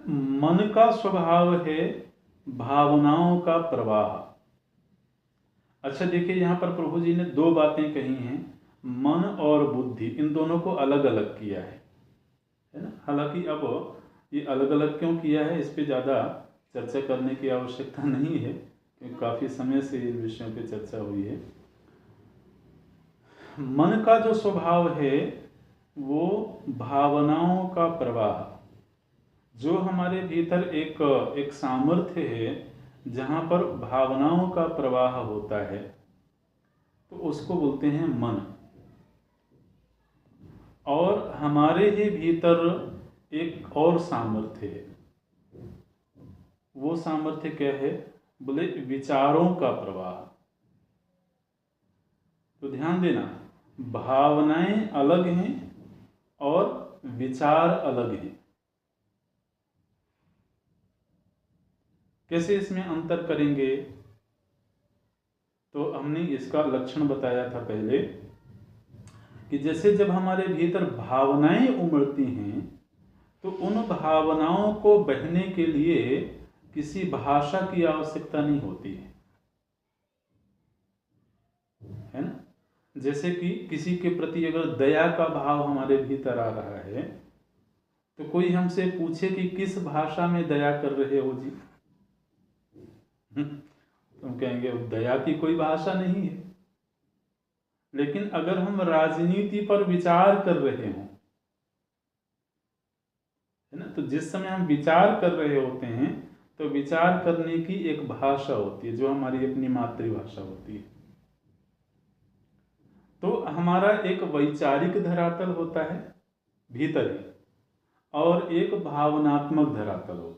मन का स्वभाव है भावनाओं का प्रवाह। अच्छा देखिए, यहाँ पर प्रभु जी ने दो बातें कही हैं, मन और बुद्धि, इन दोनों को अलग अलग किया है ना। हालांकि अब ये अलग अलग क्यों किया है, इस पे ज़्यादा चर्चा करने की आवश्यकता नहीं है, क्योंकि काफ़ी समय से इन विषयों पे चर्चा हुई है। मन का जो स्वभाव है वो भावनाओं का प्रवाह, जो हमारे भीतर एक सामर्थ्य है जहाँ पर भावनाओं का प्रवाह होता है, तो उसको बोलते हैं मन। और हमारे ही भीतर एक और सामर्थ्य है, वो सामर्थ्य क्या है, बोले विचारों का प्रवाह। तो ध्यान देना, भावनाएं अलग हैं और विचार अलग हैं। कैसे इसमें अंतर करेंगे, तो हमने इसका लक्षण बताया था पहले कि जैसे जब हमारे भीतर भावनाएं उमड़ती हैं तो उन भावनाओं को बहने के लिए किसी भाषा की आवश्यकता नहीं होती है ना। जैसे कि किसी के प्रति अगर दया का भाव हमारे भीतर आ रहा है, तो कोई हमसे पूछे कि किस भाषा में दया कर रहे हो जी, तुम कहेंगे दया की कोई भाषा नहीं है। लेकिन अगर हम राजनीति पर विचार कर रहे हों, है ना, तो जिस समय हम विचार कर रहे होते हैं तो विचार करने की एक भाषा होती है जो हमारी अपनी मातृभाषा होती है। तो हमारा एक वैचारिक धरातल होता है भीतर ही, और एक भावनात्मक धरातल होता है।